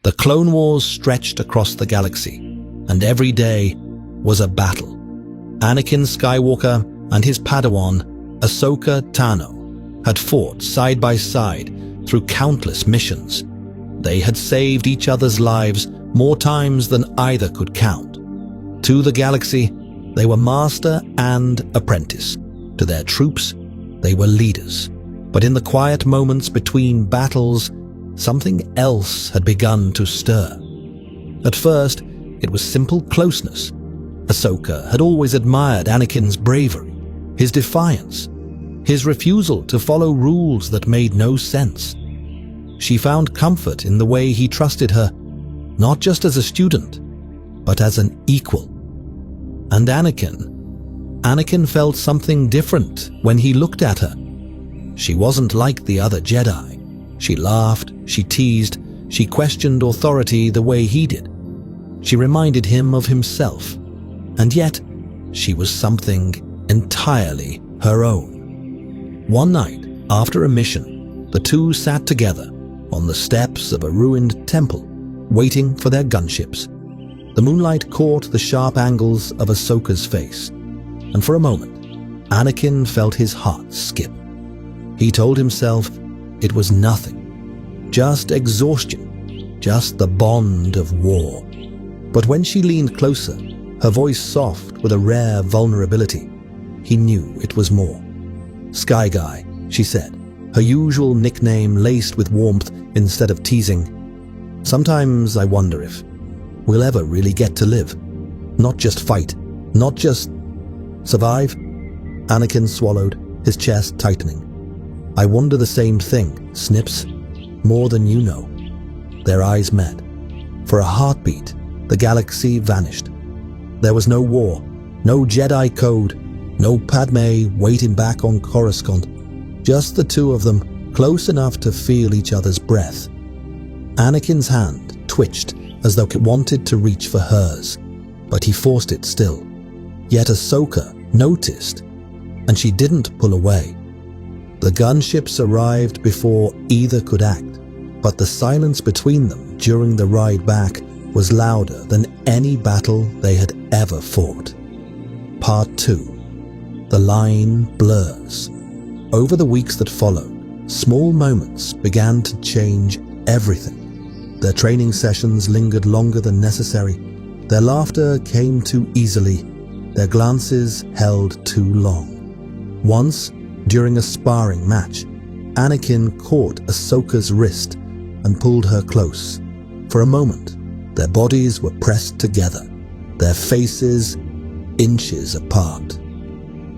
The Clone Wars stretched across the galaxy, and every day was a battle. Anakin Skywalker and his Padawan, Ahsoka Tano, had fought side by side through countless missions. They had saved each other's lives more times than either could count. To the galaxy, they were master and apprentice. To their troops, they were leaders. But in the quiet moments between battles, something else had begun to stir. At first, it was simple closeness. Ahsoka had always admired Anakin's bravery, his defiance, his refusal to follow rules that made no sense. She found comfort in the way he trusted her, not just as a student, but as an equal. And Anakin felt something different when he looked at her. She wasn't like the other Jedi. She laughed, she teased, she questioned authority the way he did. She reminded him of himself, and yet she was something entirely her own. One night, after a mission, the two sat together on the steps of a ruined temple, waiting for their gunships. The moonlight caught the sharp angles of Ahsoka's face, and for a moment, Anakin felt his heart skip. He told himself it was nothing, just exhaustion, just the bond of war. But when she leaned closer, her voice soft with a rare vulnerability, he knew it was more. "Sky Guy," she said, her usual nickname laced with warmth instead of teasing. "Sometimes I wonder if we'll ever really get to live. Not just fight, not just survive." Anakin swallowed, his chest tightening. "I wonder the same thing, Snips, more than you know." Their eyes met. For a heartbeat, the galaxy vanished. There was no war, no Jedi code, no Padme waiting back on Coruscant. Just the two of them, close enough to feel each other's breath. Anakin's hand twitched as though it wanted to reach for hers, but he forced it still. Yet Ahsoka noticed, and she didn't pull away. The gunships arrived before either could act, but the silence between them during the ride back was louder than any battle they had ever fought. Part 2. The line blurs. Over the weeks that followed, small moments began to change everything. Their training sessions lingered longer than necessary. Their laughter came too easily. Their glances held too long. Once, during a sparring match, Anakin caught Ahsoka's wrist and pulled her close. For a moment, their bodies were pressed together, their faces inches apart.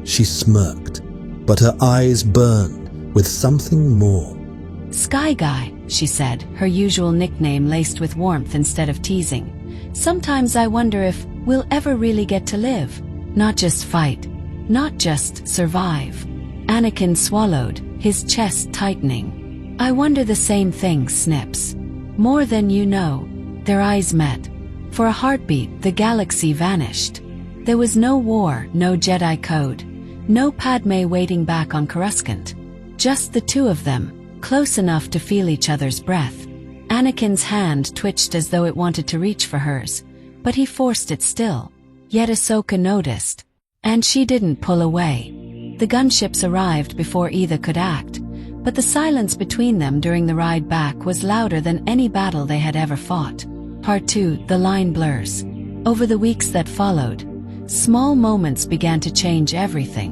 She smirked, but her eyes burned with something more. "Sky Guy," she said, her usual nickname laced with warmth instead of teasing. "Sometimes I wonder if we'll ever really get to live. Not just fight, not just survive." Anakin swallowed, his chest tightening. "I wonder the same thing, Snips. More than you know." Their eyes met. For a heartbeat, the galaxy vanished. There was no war, no Jedi code, no Padme waiting back on Coruscant. Just the two of them, close enough to feel each other's breath. Anakin's hand twitched as though it wanted to reach for hers, but he forced it still. Yet Ahsoka noticed, and she didn't pull away. The gunships arrived before either could act, but the silence between them during the ride back was louder than any battle they had ever fought. Part 2. The line blurs. Over the weeks that followed, small moments began to change everything.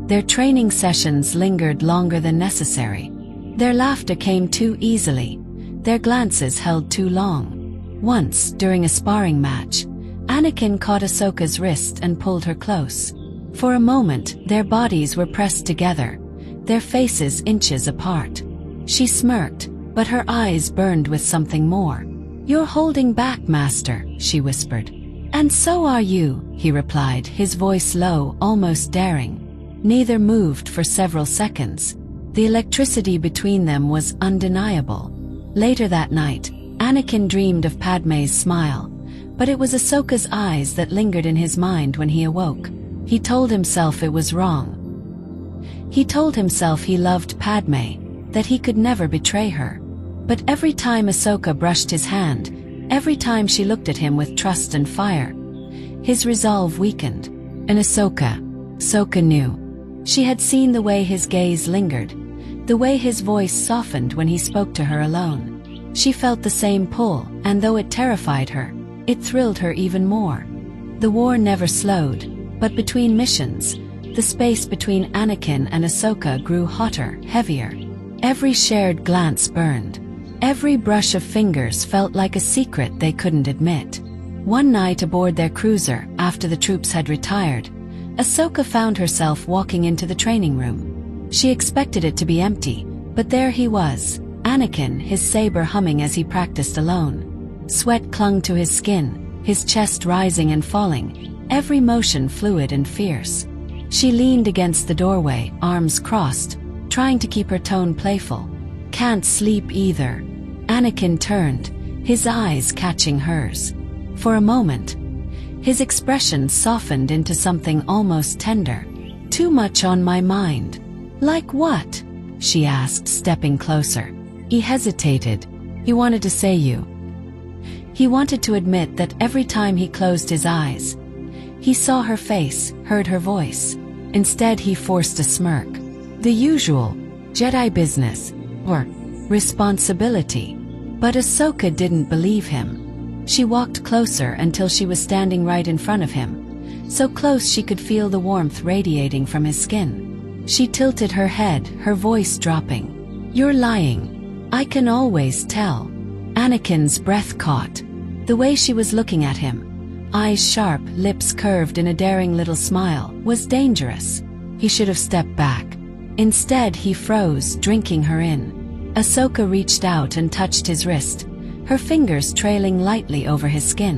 Their training sessions lingered longer than necessary. Their laughter came too easily. Their glances held too long. Once, during a sparring match, Anakin caught Ahsoka's wrist and pulled her close. For a moment, their bodies were pressed together, their faces inches apart. She smirked, but her eyes burned with something more. "You're holding back, Master," she whispered. "And so are you," he replied, his voice low, almost daring. Neither moved for several seconds. The electricity between them was undeniable. Later that night, Anakin dreamed of Padme's smile, but it was Ahsoka's eyes that lingered in his mind when he awoke. He told himself it was wrong. He told himself he loved Padme, that he could never betray her. But every time Ahsoka brushed his hand, Every time she looked at him with trust and fire, his resolve weakened. And Ahsoka knew. She had seen the way his gaze lingered, the way his voice softened when he spoke to her alone. She felt the same pull, and though it terrified her, it thrilled her even more. The war never slowed, but between missions, the space between Anakin and Ahsoka grew hotter, heavier. Every shared glance burned. Every brush of fingers felt like a secret they couldn't admit. One night aboard their cruiser, after the troops had retired, Ahsoka found herself walking into the training room. She expected it to be empty, but there he was, Anakin, his saber humming as he practiced alone. Sweat clung to his skin, his chest rising and falling, every motion fluid and fierce. She leaned against the doorway, arms crossed, trying to keep her tone playful. "Can't sleep either." Anakin turned, his eyes catching hers. For a moment, his expression softened into something almost tender. "Too much on my mind." "Like what?" she asked, stepping closer. He hesitated. He wanted to say you. He wanted to admit that every time he closed his eyes, he saw her face, heard her voice. Instead, he forced a smirk. The usual Jedi business, or responsibility. But Ahsoka didn't believe him. She walked closer until she was standing right in front of him, so close she could feel the warmth radiating from his skin. She tilted her head, her voice dropping. "You're lying. I can always tell." Anakin's breath caught. The way she was looking at him, eyes sharp, lips curved in a daring little smile, was dangerous. He should have stepped back. Instead, he froze, drinking her in. Ahsoka reached out and touched his wrist, her fingers trailing lightly over his skin.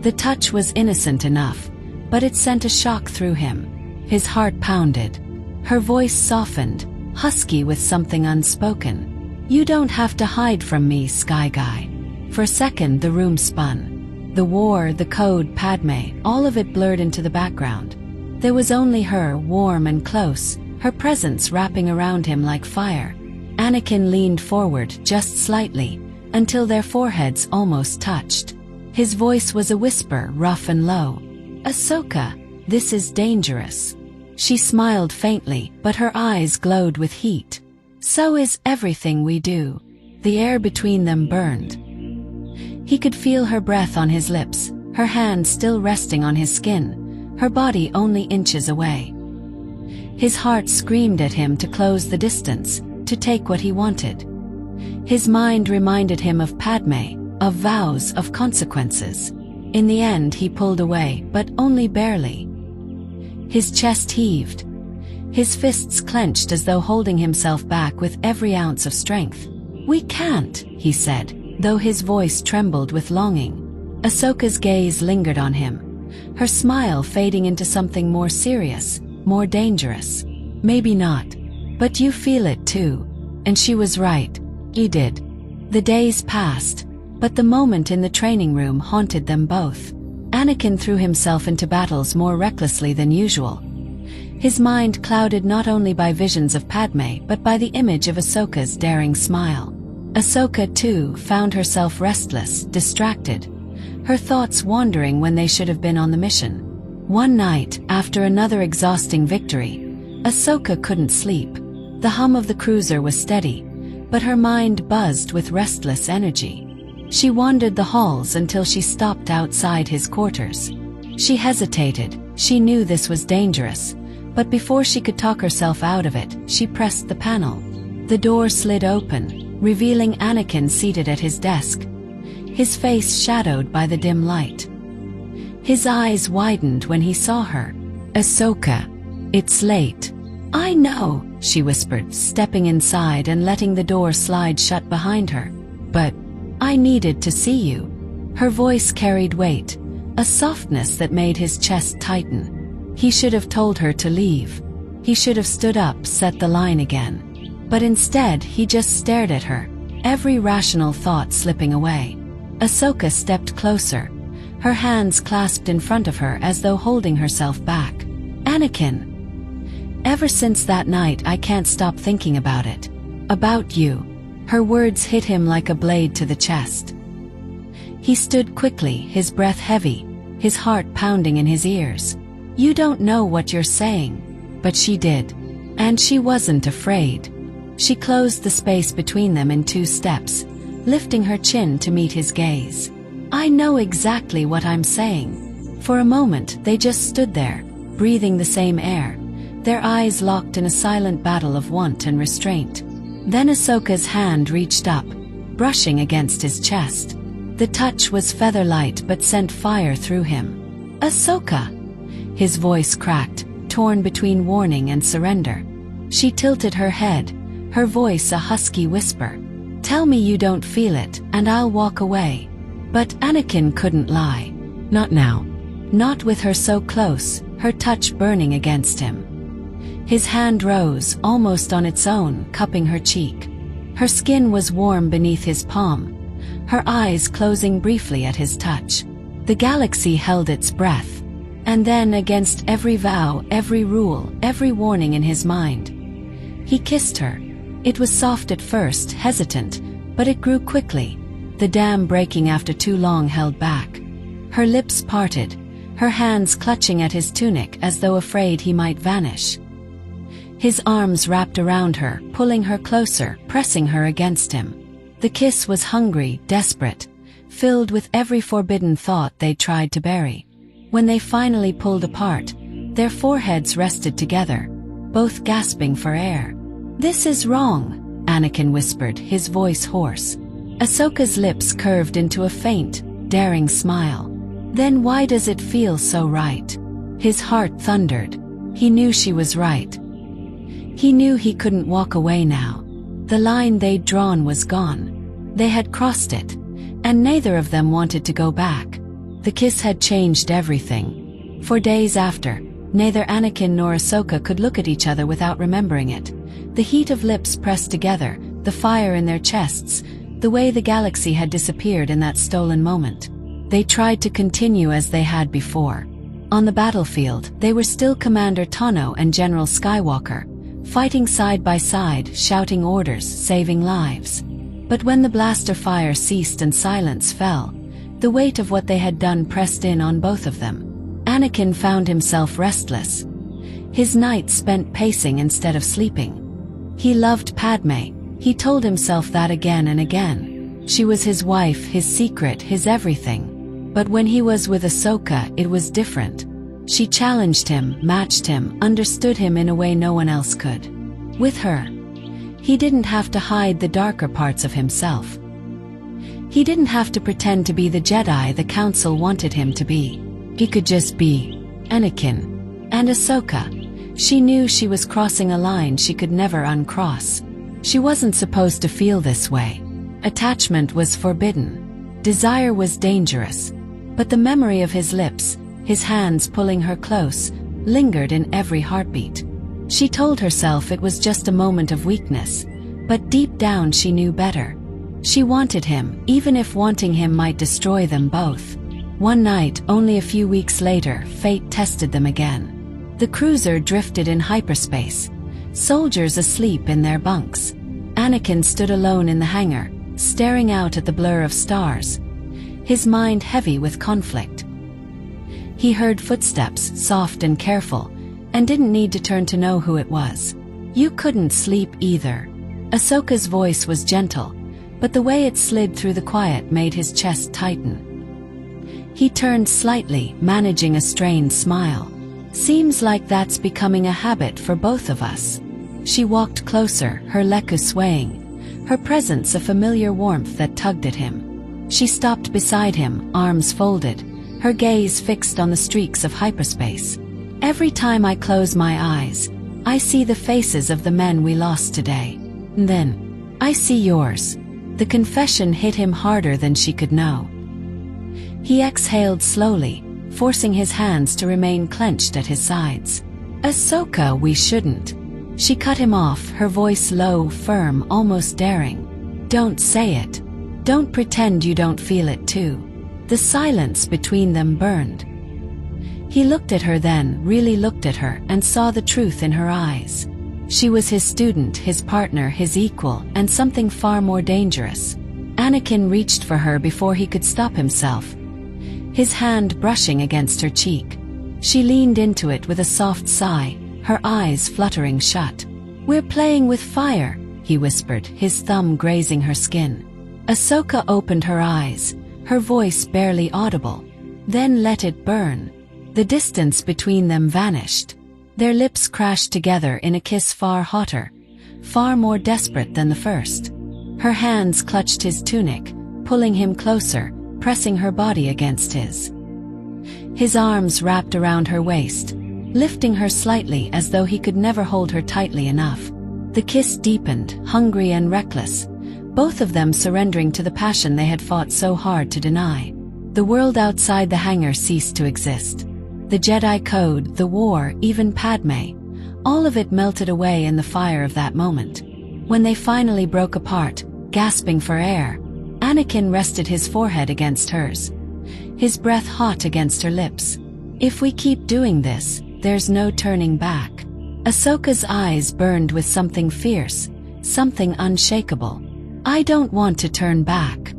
The touch was innocent enough, but it sent a shock through him. His heart pounded. Her voice softened, husky with something unspoken. "You don't have to hide from me, Sky Guy." For a second, the room spun. The war, the code, Padme, all of it blurred into the background. There was only her, warm and close, her presence wrapping around him like fire. Anakin leaned forward, just slightly, until their foreheads almost touched. His voice was a whisper, rough and low. "Ahsoka, this is dangerous." She smiled faintly, but her eyes glowed with heat. "So is everything we do." The air between them burned. He could feel her breath on his lips, her hand still resting on his skin, her body only inches away. His heart screamed at him to close the distance, to take what he wanted. His mind reminded him of Padme, of vows, of consequences. In the end, he pulled away, but only barely. His chest heaved. His fists clenched as though holding himself back with every ounce of strength. "We can't," he said, though his voice trembled with longing. Ahsoka's gaze lingered on him, her smile fading into something more serious, more dangerous. "Maybe not. But you feel it too." And she was right. He did. The days passed, but the moment in the training room haunted them both. Anakin threw himself into battles more recklessly than usual. His mind clouded not only by visions of Padme but by the image of Ahsoka's daring smile. Ahsoka, too, found herself restless, distracted, her thoughts wandering when they should have been on the mission. One night, after another exhausting victory, Ahsoka couldn't sleep. The hum of the cruiser was steady, but her mind buzzed with restless energy. She wandered the halls until she stopped outside his quarters. She hesitated. She knew this was dangerous, but before she could talk herself out of it, she pressed the panel. The door slid open, revealing Anakin seated at his desk, his face shadowed by the dim light. His eyes widened when he saw her. "Ahsoka, it's late." "I know," she whispered, stepping inside and letting the door slide shut behind her. "But I needed to see you." Her voice carried weight, a softness that made his chest tighten. He should have told her to leave. He should have stood up, set the line again. But instead, he just stared at her, every rational thought slipping away. Ahsoka stepped closer, her hands clasped in front of her as though holding herself back. "Anakin, ever since that night I can't stop thinking about it. About you." Her words hit him like a blade to the chest. He stood quickly, his breath heavy, his heart pounding in his ears. "You don't know what you're saying." But she did. And she wasn't afraid. She closed the space between them in 2 steps, lifting her chin to meet his gaze. "I know exactly what I'm saying." For a moment, they just stood there, breathing the same air, their eyes locked in a silent battle of want and restraint. Then Ahsoka's hand reached up, brushing against his chest. The touch was feather-light but sent fire through him. "Ahsoka!" His voice cracked, torn between warning and surrender. She tilted her head, her voice a husky whisper. "Tell me you don't feel it, and I'll walk away." But Anakin couldn't lie. Not now. Not with her so close, her touch burning against him. His hand rose, almost on its own, cupping her cheek. Her skin was warm beneath his palm, her eyes closing briefly at his touch. The galaxy held its breath. And then, against every vow, every rule, every warning in his mind, he kissed her. It was soft at first, hesitant, but it grew quickly, the dam breaking after too long held back. Her lips parted, her hands clutching at his tunic as though afraid he might vanish. His arms wrapped around her, pulling her closer, pressing her against him. The kiss was hungry, desperate, filled with every forbidden thought they'd tried to bury. When they finally pulled apart, their foreheads rested together, both gasping for air. "This is wrong," Anakin whispered, his voice hoarse. Ahsoka's lips curved into a faint, daring smile. "Then why does it feel so right?" His heart thundered. He knew she was right. He knew he couldn't walk away now. The line they'd drawn was gone. They had crossed it, and neither of them wanted to go back. The kiss had changed everything. For days after, neither Anakin nor Ahsoka could look at each other without remembering it. The heat of lips pressed together, the fire in their chests, the way the galaxy had disappeared in that stolen moment. They tried to continue as they had before. On the battlefield, they were still Commander Tano and General Skywalker, fighting side by side, shouting orders, saving lives. But when the blaster fire ceased and silence fell, the weight of what they had done pressed in on both of them. Anakin found himself restless. His nights spent pacing instead of sleeping. He loved Padme, he told himself that again and again. She was his wife, his secret, his everything. But when he was with Ahsoka, it was different. She challenged him, matched him, understood him in a way no one else could. With her, he didn't have to hide the darker parts of himself. He didn't have to pretend to be the Jedi the Council wanted him to be. He could just be Anakin. And Ahsoka, she knew she was crossing a line she could never uncross. She wasn't supposed to feel this way. Attachment was forbidden. Desire was dangerous. But the memory of his lips, his hands pulling her close, lingered in every heartbeat. She told herself it was just a moment of weakness, but deep down she knew better. She wanted him, even if wanting him might destroy them both. One night, only a few weeks later, fate tested them again. The cruiser drifted in hyperspace, soldiers asleep in their bunks. Anakin stood alone in the hangar, staring out at the blur of stars, his mind heavy with conflict. He heard footsteps, soft and careful, and didn't need to turn to know who it was. "You couldn't sleep either." Ahsoka's voice was gentle, but the way it slid through the quiet made his chest tighten. He turned slightly, managing a strained smile. "Seems like that's becoming a habit for both of us." She walked closer, her leku swaying, her presence a familiar warmth that tugged at him. She stopped beside him, arms folded, her gaze fixed on the streaks of hyperspace. "Every time I close my eyes, I see the faces of the men we lost today. And then, I see yours." The confession hit him harder than she could know. He exhaled slowly, forcing his hands to remain clenched at his sides. "Ahsoka, we shouldn't." She cut him off, her voice low, firm, almost daring. "Don't say it. Don't pretend you don't feel it too." The silence between them burned. He looked at her then, really looked at her, and saw the truth in her eyes. She was his student, his partner, his equal, and something far more dangerous. Anakin reached for her before he could stop himself, his hand brushing against her cheek. She leaned into it with a soft sigh, her eyes fluttering shut. "We're playing with fire," he whispered, his thumb grazing her skin. Ahsoka opened her eyes, her voice barely audible, then let it burn. The distance between them vanished. Their lips crashed together in a kiss far hotter, far more desperate than the first. Her hands clutched his tunic, pulling him closer, pressing her body against his. His arms wrapped around her waist, lifting her slightly as though he could never hold her tightly enough. The kiss deepened, hungry and reckless, both of them surrendering to the passion they had fought so hard to deny. The world outside the hangar ceased to exist. The Jedi Code, the war, even Padme, all of it melted away in the fire of that moment. When they finally broke apart, gasping for air, Anakin rested his forehead against hers, his breath hot against her lips. "If we keep doing this, there's no turning back." Ahsoka's eyes burned with something fierce, something unshakable. "I don't want to turn back."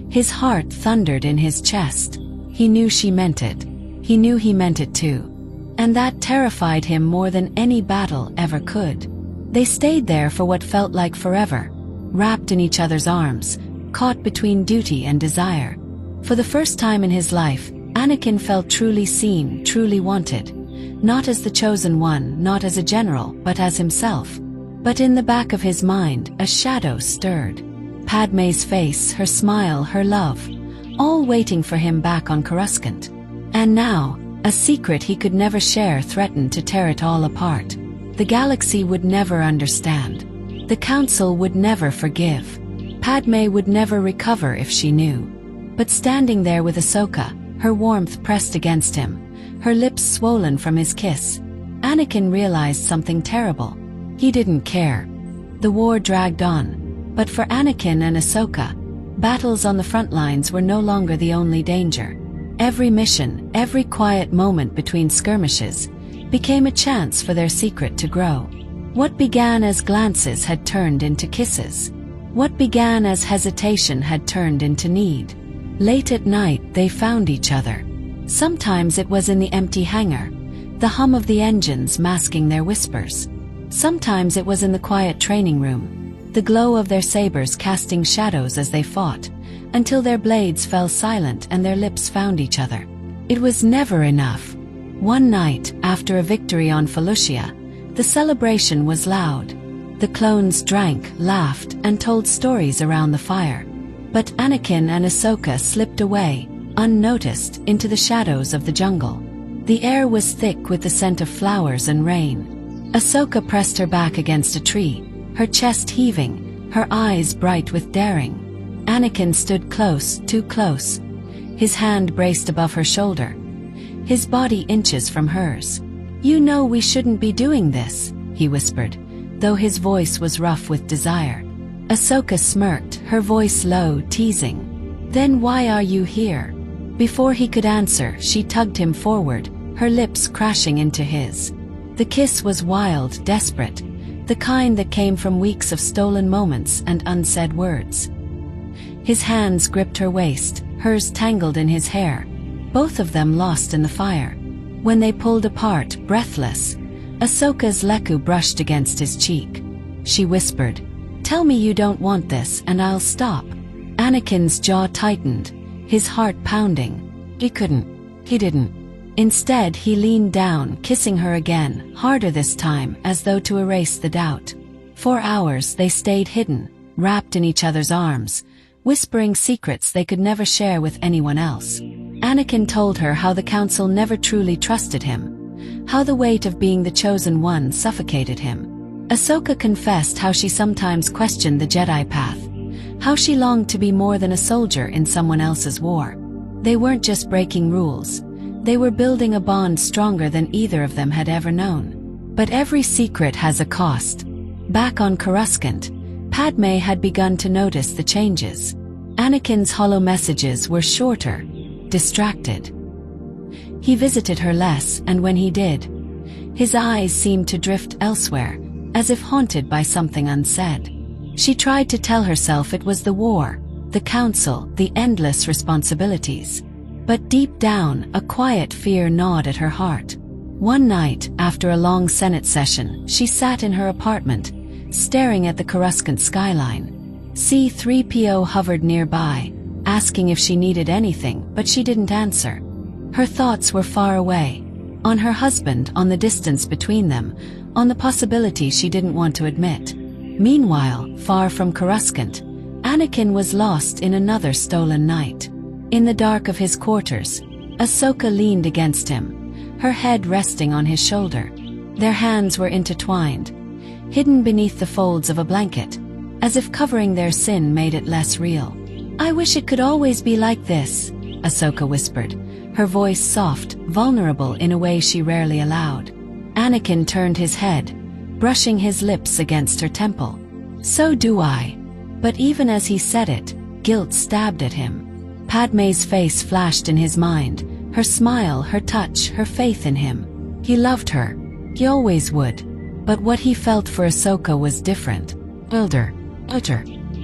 His heart thundered in his chest. He knew she meant it. He knew he meant it too. And that terrified him more than any battle ever could. They stayed there for what felt like forever, wrapped in each other's arms, caught between duty and desire. For the first time in his life, Anakin felt truly seen, truly wanted. Not as the chosen one, not as a general, but as himself. But in the back of his mind, a shadow stirred. Padme's face, her smile, her love, all waiting for him back on Coruscant. And now, a secret he could never share threatened to tear it all apart. The galaxy would never understand. The Council would never forgive. Padme would never recover if she knew. But standing there with Ahsoka, her warmth pressed against him, her lips swollen from his kiss, Anakin realized something terrible. He didn't care. The war dragged on. But for Anakin and Ahsoka, battles on the front lines were no longer the only danger. Every mission, every quiet moment between skirmishes, became a chance for their secret to grow. What began as glances had turned into kisses. What began as hesitation had turned into need. Late at night, they found each other. Sometimes it was in the empty hangar, the hum of the engines masking their whispers. Sometimes it was in the quiet training room, the glow of their sabers casting shadows as they fought, until their blades fell silent and their lips found each other. It was never enough. One night, after a victory on Felucia, the celebration was loud. The clones drank, laughed, and told stories around the fire. But Anakin and Ahsoka slipped away, unnoticed, into the shadows of the jungle. The air was thick with the scent of flowers and rain. Ahsoka pressed her back against a tree, her chest heaving, her eyes bright with daring. Anakin stood close, too close, his hand braced above her shoulder, his body inches from hers. "You know we shouldn't be doing this," he whispered, though his voice was rough with desire. Ahsoka smirked, her voice low, teasing. "Then why are you here?" Before he could answer, she tugged him forward, her lips crashing into his. The kiss was wild, desperate, the kind that came from weeks of stolen moments and unsaid words. His hands gripped her waist, hers tangled in his hair, both of them lost in the fire. When they pulled apart, breathless, Ahsoka's leku brushed against his cheek. She whispered, "Tell me you don't want this and I'll stop." Anakin's jaw tightened, his heart pounding. He couldn't. He didn't. Instead, he leaned down, kissing her again, harder this time, as though to erase the doubt. For hours they stayed hidden, wrapped in each other's arms, whispering secrets they could never share with anyone else. Anakin told her how the Council never truly trusted him, how the weight of being the chosen one suffocated him. Ahsoka confessed how she sometimes questioned the Jedi path, how she longed to be more than a soldier in someone else's war. They weren't just breaking rules. They were building a bond stronger than either of them had ever known. But every secret has a cost. Back on Coruscant, Padme had begun to notice the changes. Anakin's hollow messages were shorter, distracted. He visited her less, and when he did, his eyes seemed to drift elsewhere, as if haunted by something unsaid. She tried to tell herself it was the war, the council, the endless responsibilities. But deep down, a quiet fear gnawed at her heart. One night, after a long Senate session, she sat in her apartment, staring at the Coruscant skyline. C-3PO hovered nearby, asking if she needed anything, but she didn't answer. Her thoughts were far away, on her husband, on the distance between them, on the possibility she didn't want to admit. Meanwhile, far from Coruscant, Anakin was lost in another stolen night. In the dark of his quarters, Ahsoka leaned against him, her head resting on his shoulder. Their hands were intertwined, hidden beneath the folds of a blanket, as if covering their sin made it less real. "I wish it could always be like this," Ahsoka whispered, her voice soft, vulnerable in a way she rarely allowed. Anakin turned his head, brushing his lips against her temple. "So do I." But even as he said it, guilt stabbed at him. Padmé's face flashed in his mind, her smile, her touch, her faith in him. He loved her. He always would. But what he felt for Ahsoka was different. Utter.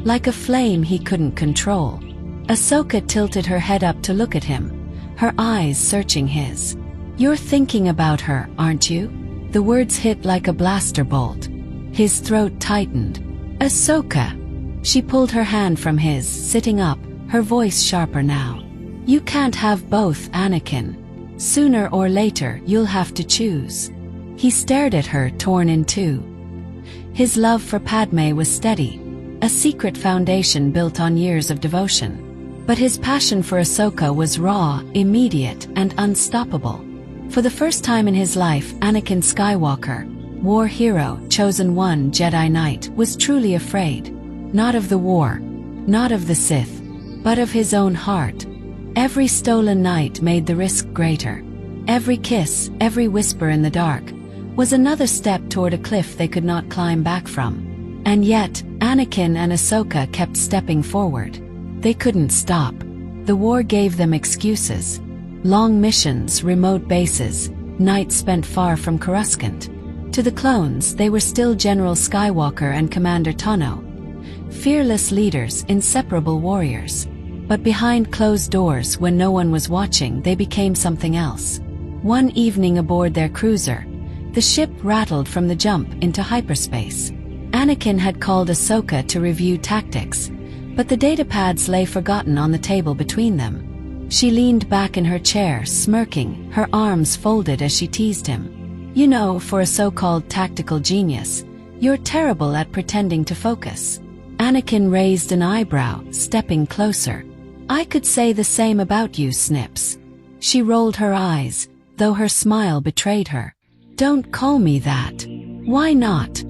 Like a flame he couldn't control. Ahsoka tilted her head up to look at him, her eyes searching his. "You're thinking about her, aren't you?" The words hit like a blaster bolt. His throat tightened. "Ahsoka." She pulled her hand from his, sitting up, her voice sharper now. "You can't have both, Anakin. Sooner or later, you'll have to choose." He stared at her, torn in two. His love for Padmé was steady, a secret foundation built on years of devotion. But his passion for Ahsoka was raw, immediate, and unstoppable. For the first time in his life, Anakin Skywalker, war hero, chosen one, Jedi Knight, was truly afraid. Not of the war, not of the Sith, but of his own heart. Every stolen night made the risk greater. Every kiss, every whisper in the dark, was another step toward a cliff they could not climb back from. And yet, Anakin and Ahsoka kept stepping forward. They couldn't stop. The war gave them excuses. Long missions, remote bases, nights spent far from Coruscant. To the clones, they were still General Skywalker and Commander Tano. Fearless leaders, inseparable warriors. But behind closed doors, when no one was watching, they became something else. One evening aboard their cruiser, the ship rattled from the jump into hyperspace. Anakin had called Ahsoka to review tactics, but the datapads lay forgotten on the table between them. She leaned back in her chair, smirking, her arms folded as she teased him. "You know, for a so-called tactical genius, you're terrible at pretending to focus." Anakin raised an eyebrow, stepping closer. "I could say the same about you, Snips." She rolled her eyes, though her smile betrayed her. "Don't call me that." "Why not?"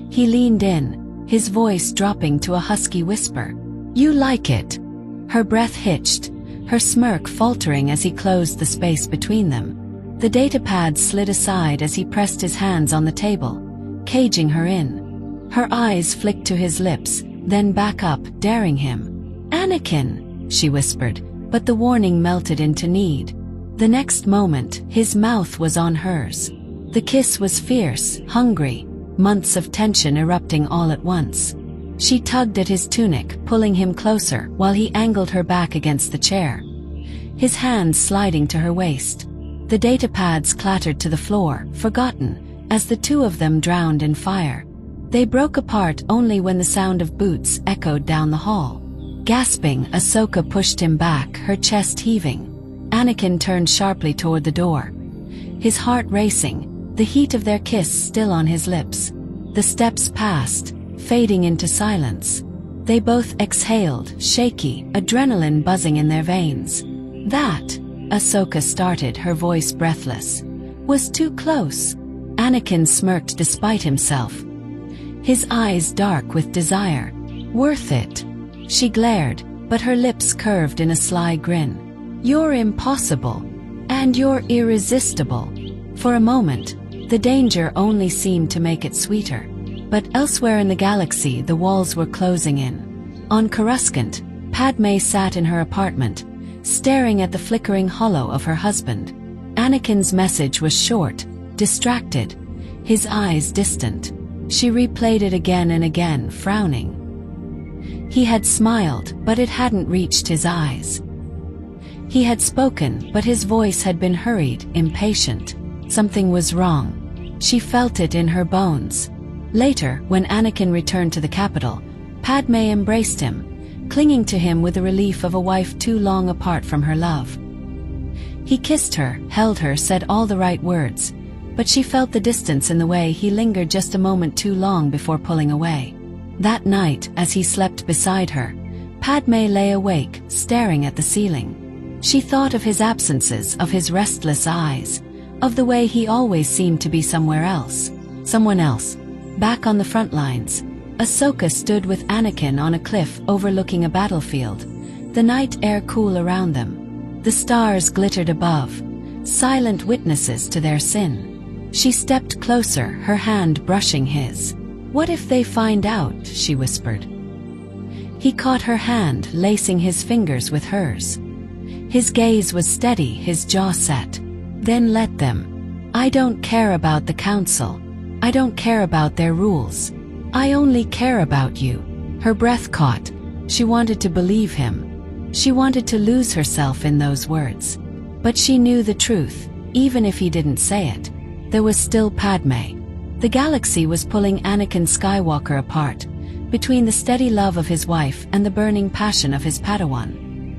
He leaned in, his voice dropping to a husky whisper. "You like it." Her breath hitched, her smirk faltering as he closed the space between them. The datapad slid aside as he pressed his hands on the table, caging her in. Her eyes flicked to his lips, then back up, daring him. "Anakin," she whispered, but the warning melted into need. The next moment, his mouth was on hers. The kiss was fierce, hungry, months of tension erupting all at once. She tugged at his tunic, pulling him closer, while he angled her back against the chair, his hands sliding to her waist. The datapads clattered to the floor, forgotten, as the two of them drowned in fire. They broke apart only when the sound of boots echoed down the hall. Gasping, Ahsoka pushed him back, her chest heaving. Anakin turned sharply toward the door, his heart racing, the heat of their kiss still on his lips. The steps passed, fading into silence. They both exhaled, shaky, adrenaline buzzing in their veins. "That," Ahsoka started, her voice breathless, "was too close." Anakin smirked despite himself, his eyes dark with desire. "Worth it." She glared, but her lips curved in a sly grin. "You're impossible. And you're irresistible." For a moment, the danger only seemed to make it sweeter. But elsewhere in the galaxy, the walls were closing in. On Coruscant, Padmé sat in her apartment, staring at the flickering hollow of her husband. Anakin's message was short, distracted, his eyes distant. She replayed it again and again, frowning. He had smiled, but it hadn't reached his eyes. He had spoken, but his voice had been hurried, impatient. Something was wrong. She felt it in her bones. Later, when Anakin returned to the capital, Padme embraced him, clinging to him with the relief of a wife too long apart from her love. He kissed her, held her, said all the right words, but she felt the distance in the way he lingered just a moment too long before pulling away. That night, as he slept beside her, Padme lay awake, staring at the ceiling. She thought of his absences, of his restless eyes, of the way he always seemed to be somewhere else. Someone else. Back on the front lines, Ahsoka stood with Anakin on a cliff overlooking a battlefield, the night air cool around them. The stars glittered above, silent witnesses to their sin. She stepped closer, her hand brushing his. "What if they find out?" she whispered. He caught her hand, lacing his fingers with hers. His gaze was steady, his jaw set. "Then let them. I don't care about the council. I don't care about their rules. I only care about you." Her breath caught. She wanted to believe him. She wanted to lose herself in those words. But she knew the truth, even if he didn't say it. There was still Padme. The galaxy was pulling Anakin Skywalker apart, between the steady love of his wife and the burning passion of his Padawan.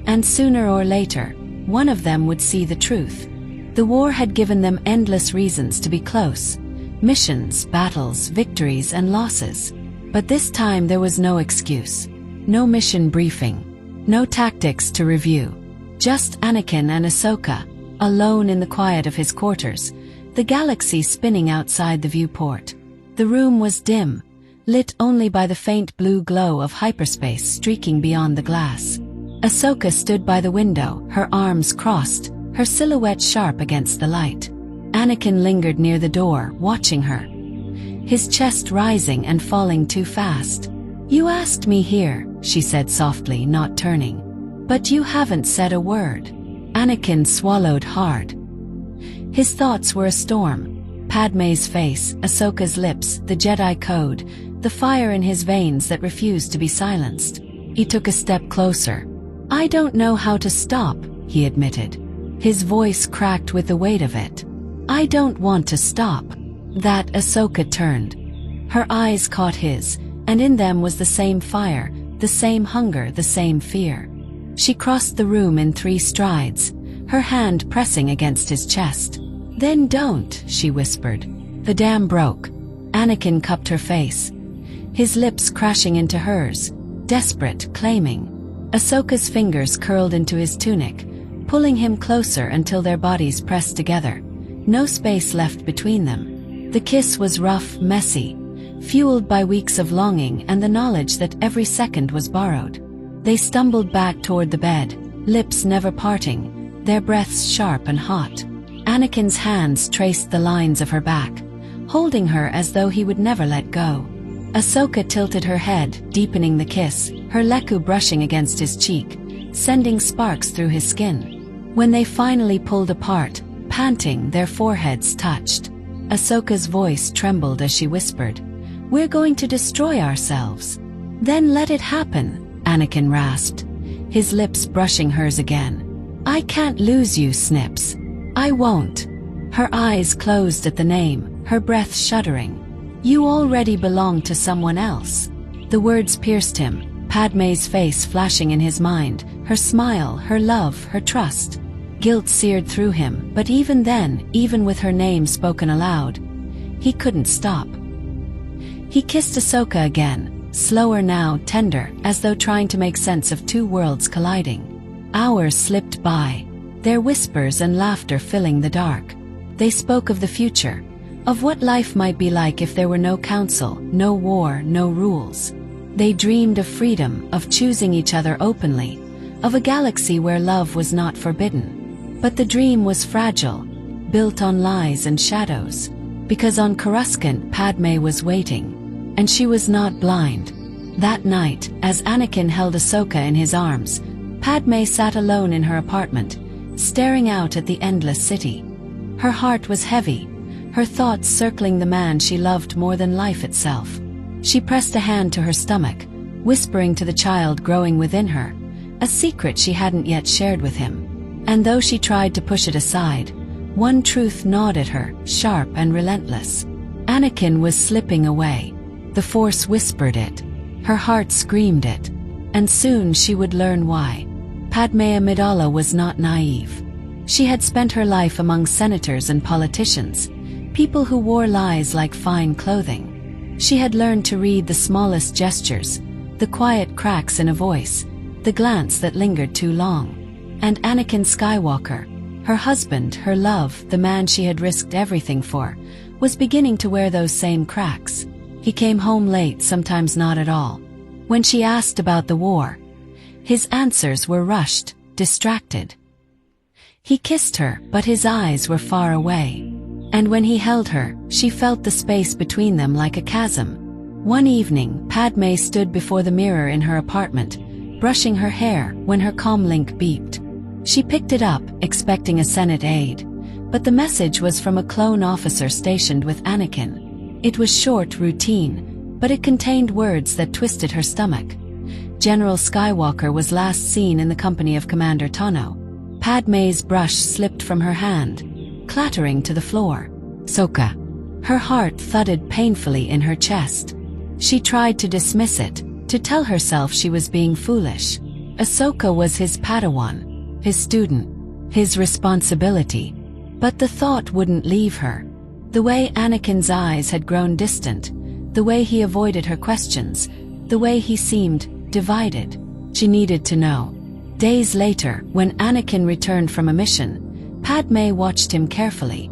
And sooner or later, one of them would see the truth. The war had given them endless reasons to be close. Missions, battles, victories, and losses. But this time there was no excuse. No mission briefing. No tactics to review. Just Anakin and Ahsoka, alone in the quiet of his quarters, the galaxy spinning outside the viewport. The room was dim, lit only by the faint blue glow of hyperspace streaking beyond the glass. Ahsoka stood by the window, her arms crossed, her silhouette sharp against the light. Anakin lingered near the door, watching her, his chest rising and falling too fast. "You asked me here," she said softly, not turning. "But you haven't said a word." Anakin swallowed hard. His thoughts were a storm. Padme's face, Ahsoka's lips, the Jedi code, the fire in his veins that refused to be silenced. He took a step closer. "I don't know how to stop," he admitted. His voice cracked with the weight of it. "I don't want to stop." That Ahsoka turned. Her eyes caught his, and in them was the same fire, the same hunger, the same fear. She crossed the room in 3 strides, her hand pressing against his chest. "Then don't," she whispered. The dam broke. Anakin cupped her face, his lips crashing into hers, desperate, claiming. Ahsoka's fingers curled into his tunic, pulling him closer until their bodies pressed together. No space left between them. The kiss was rough, messy, fueled by weeks of longing and the knowledge that every second was borrowed. They stumbled back toward the bed, lips never parting, their breaths sharp and hot. Anakin's hands traced the lines of her back, holding her as though he would never let go. Ahsoka tilted her head, deepening the kiss, her leku brushing against his cheek, sending sparks through his skin. When they finally pulled apart, panting, their foreheads touched. Ahsoka's voice trembled as she whispered, "We're going to destroy ourselves." "Then let it happen," Anakin rasped, his lips brushing hers again. "I can't lose you, Snips. I won't." Her eyes closed at the name, her breath shuddering. "You already belong to someone else." The words pierced him, Padme's face flashing in his mind, her smile, her love, her trust. Guilt seared through him, but even then, even with her name spoken aloud, he couldn't stop. He kissed Ahsoka again, slower now, tender, as though trying to make sense of 2 worlds colliding. Hours slipped by, their whispers and laughter filling the dark. They spoke of the future, of what life might be like if there were no council, no war, no rules. They dreamed of freedom, of choosing each other openly, of a galaxy where love was not forbidden. But the dream was fragile, built on lies and shadows. Because on Coruscant, Padme was waiting. And she was not blind. That night, as Anakin held Ahsoka in his arms, Padme sat alone in her apartment, staring out at the endless city. Her heart was heavy, her thoughts circling the man she loved more than life itself. She pressed a hand to her stomach, whispering to the child growing within her, a secret she hadn't yet shared with him. And though she tried to push it aside, one truth gnawed at her, sharp and relentless. Anakin was slipping away. The Force whispered it. Her heart screamed it. And soon she would learn why. Padme Amidala was not naive. She had spent her life among senators and politicians, people who wore lies like fine clothing. She had learned to read the smallest gestures, the quiet cracks in a voice, the glance that lingered too long. And Anakin Skywalker, her husband, her love, the man she had risked everything for, was beginning to wear those same cracks. He came home late, sometimes not at all. When she asked about the war, his answers were rushed, distracted. He kissed her, but his eyes were far away. And when he held her, she felt the space between them like a chasm. One evening, Padme stood before the mirror in her apartment, brushing her hair, when her comlink beeped. She picked it up, expecting a Senate aide. But the message was from a clone officer stationed with Anakin. It was short, routine, but it contained words that twisted her stomach. General Skywalker was last seen in the company of Commander Tano. Padme's brush slipped from her hand, clattering to the floor. Ahsoka. Her heart thudded painfully in her chest. She tried to dismiss it, to tell herself she was being foolish. Ahsoka was his Padawan, his student, his responsibility. But the thought wouldn't leave her. The way Anakin's eyes had grown distant, the way he avoided her questions, the way he seemed divided. She needed to know. Days later, when Anakin returned from a mission, Padme watched him carefully.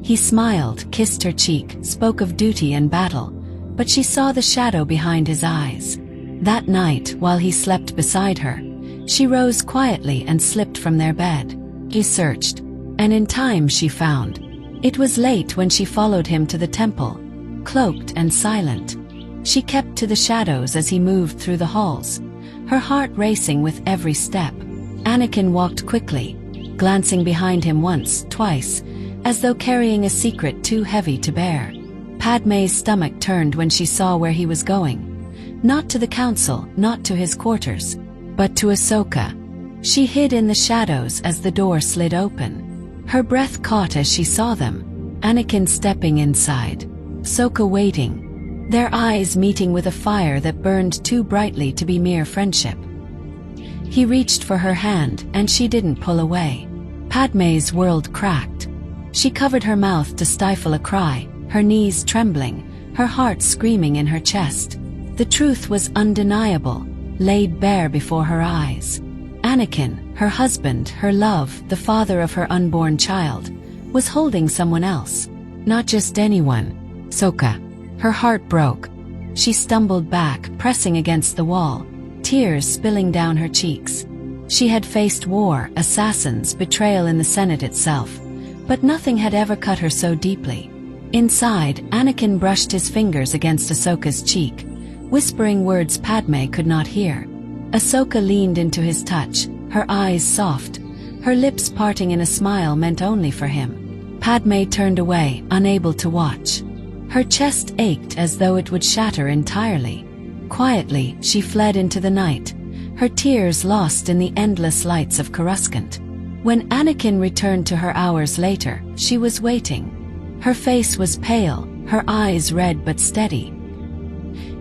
He smiled, kissed her cheek, spoke of duty and battle, but she saw the shadow behind his eyes. That night, while he slept beside her, she rose quietly and slipped from their bed. He searched, and in time she found. It was late when she followed him to the temple, cloaked and silent. She kept to the shadows as he moved through the halls, her heart racing with every step. Anakin walked quickly, glancing behind him once, twice, as though carrying a secret too heavy to bear. Padme's stomach turned when she saw where he was going. Not to the council, not to his quarters, but to Ahsoka. She hid in the shadows as the door slid open. Her breath caught as she saw them. Anakin stepping inside, Ahsoka waiting, their eyes meeting with a fire that burned too brightly to be mere friendship. He reached for her hand, and she didn't pull away. Padme's world cracked. She covered her mouth to stifle a cry, her knees trembling, her heart screaming in her chest. The truth was undeniable, laid bare before her eyes. Anakin, her husband, her love, the father of her unborn child, was holding someone else. Not just anyone. Ahsoka. Her heart broke. She stumbled back, pressing against the wall, tears spilling down her cheeks. She had faced war, assassins, betrayal in the Senate itself, but nothing had ever cut her so deeply. Inside, Anakin brushed his fingers against Ahsoka's cheek, whispering words Padme could not hear. Ahsoka leaned into his touch, her eyes soft, her lips parting in a smile meant only for him. Padme turned away, unable to watch. Her chest ached as though it would shatter entirely. Quietly, she fled into the night, her tears lost in the endless lights of Coruscant. When Anakin returned to her hours later, she was waiting. Her face was pale, her eyes red but steady.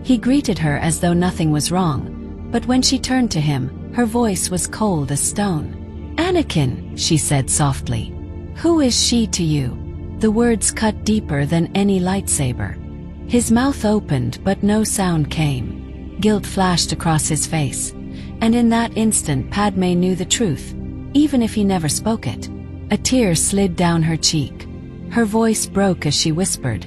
He greeted her as though nothing was wrong, but when she turned to him, her voice was cold as stone. "Anakin," she said softly. "Who is she to you?" The words cut deeper than any lightsaber. His mouth opened, but no sound came. Guilt flashed across his face, and in that instant Padme knew the truth, even if he never spoke it. A tear slid down her cheek. Her voice broke as she whispered,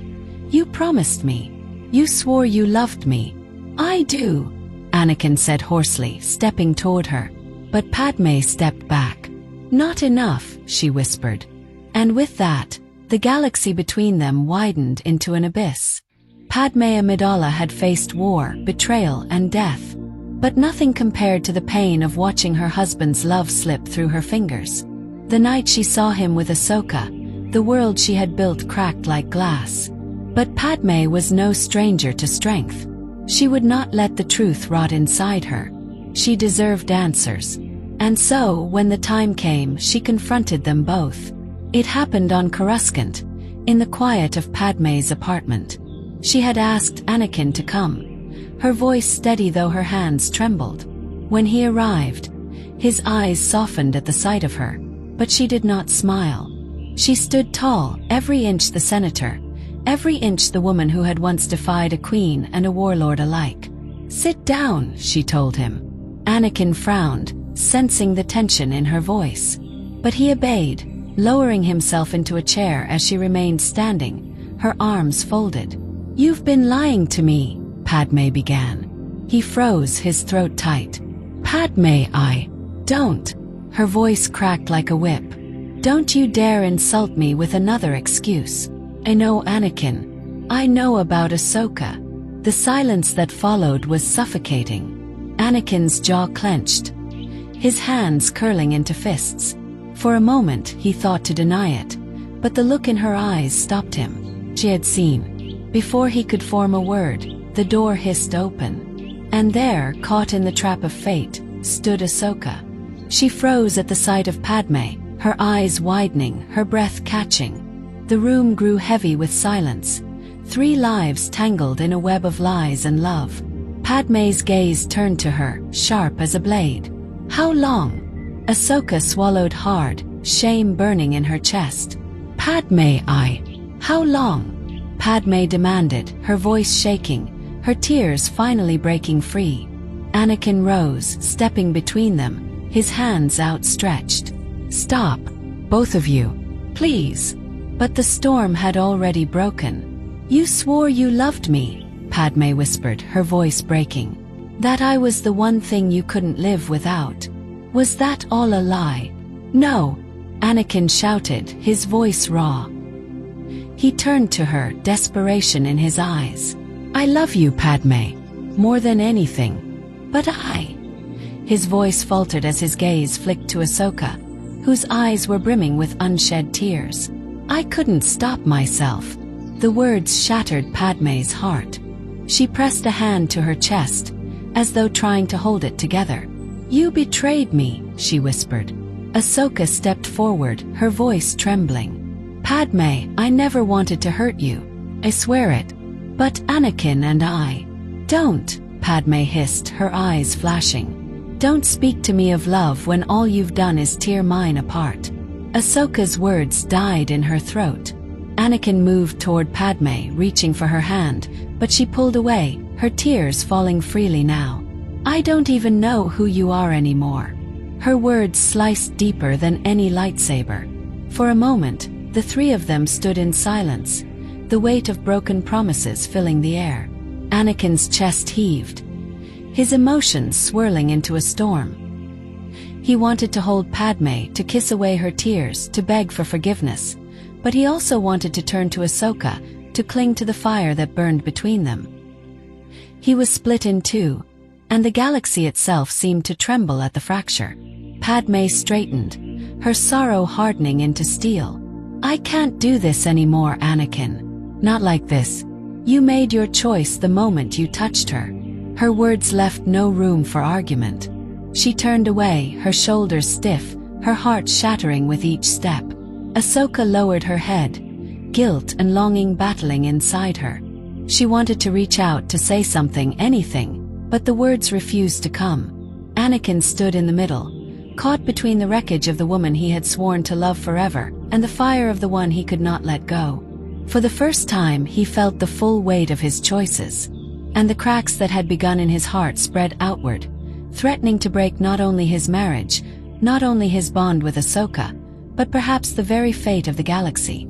"You promised me. You swore you loved me." "I do," Anakin said hoarsely, stepping toward her. But Padme stepped back. "Not enough," she whispered. And with that, the galaxy between them widened into an abyss. Padme Amidala had faced war, betrayal, and death, but nothing compared to the pain of watching her husband's love slip through her fingers. The night she saw him with Ahsoka, the world she had built cracked like glass. But Padme was no stranger to strength. She would not let the truth rot inside her. She deserved answers. And so, when the time came, she confronted them both. It happened on Coruscant, in the quiet of Padmé's apartment. She had asked Anakin to come, her voice steady though her hands trembled. When he arrived, his eyes softened at the sight of her, but she did not smile. She stood tall, every inch the senator, every inch the woman who had once defied a queen and a warlord alike. "Sit down," she told him. Anakin frowned, sensing the tension in her voice. But he obeyed, lowering himself into a chair as she remained standing, her arms folded. "You've been lying to me," Padmé began. He froze, his throat tight. "Padmé, I don't." Her voice cracked like a whip. "Don't you dare insult me with another excuse. I know Anakin. I know about Ahsoka." The silence that followed was suffocating. Anakin's jaw clenched, his hands curling into fists. For a moment he thought to deny it, but the look in her eyes stopped him. She had seen. Before he could form a word, the door hissed open. And there, caught in the trap of fate, stood Ahsoka. She froze at the sight of Padmé, her eyes widening, her breath catching. The room grew heavy with silence. 3 lives tangled in a web of lies and love. Padmé's gaze turned to her, sharp as a blade. "How long?" Ahsoka swallowed hard, shame burning in her chest. "Padmé, how long?" Padmé demanded, her voice shaking, her tears finally breaking free. Anakin rose, stepping between them, his hands outstretched. "Stop, both of you, please." But the storm had already broken. "You swore you loved me," Padmé whispered, her voice breaking. "That I was the one thing you couldn't live without. Was that all a lie?" "No," Anakin shouted, his voice raw. He turned to her, desperation in his eyes. "I love you, Padmé, more than anything. But His voice faltered as his gaze flicked to Ahsoka, whose eyes were brimming with unshed tears. "I couldn't stop myself." The words shattered Padmé's heart. She pressed a hand to her chest, as though trying to hold it together. "You betrayed me," she whispered. Ahsoka stepped forward, her voice trembling. "Padmé, I never wanted to hurt you. I swear it. But Anakin and I..." "Don't," Padmé hissed, her eyes flashing. "Don't speak to me of love when all you've done is tear mine apart." Ahsoka's words died in her throat. Anakin moved toward Padmé, reaching for her hand, but she pulled away, her tears falling freely now. "I don't even know who you are anymore." Her words sliced deeper than any lightsaber. For a moment, the 3 of them stood in silence, the weight of broken promises filling the air. Anakin's chest heaved, his emotions swirling into a storm. He wanted to hold Padmé, to kiss away her tears, to beg for forgiveness, but he also wanted to turn to Ahsoka, to cling to the fire that burned between them. He was split in 2, and the galaxy itself seemed to tremble at the fracture. Padmé straightened, her sorrow hardening into steel. "I can't do this anymore, Anakin. Not like this. You made your choice the moment you touched her." Her words left no room for argument. She turned away, her shoulders stiff, her heart shattering with each step. Ahsoka lowered her head, guilt and longing battling inside her. She wanted to reach out, to say something, anything, but the words refused to come. Anakin stood in the middle, caught between the wreckage of the woman he had sworn to love forever, and the fire of the one he could not let go. For the first time, he felt the full weight of his choices, and the cracks that had begun in his heart spread outward, threatening to break not only his marriage, not only his bond with Ahsoka, but perhaps the very fate of the galaxy.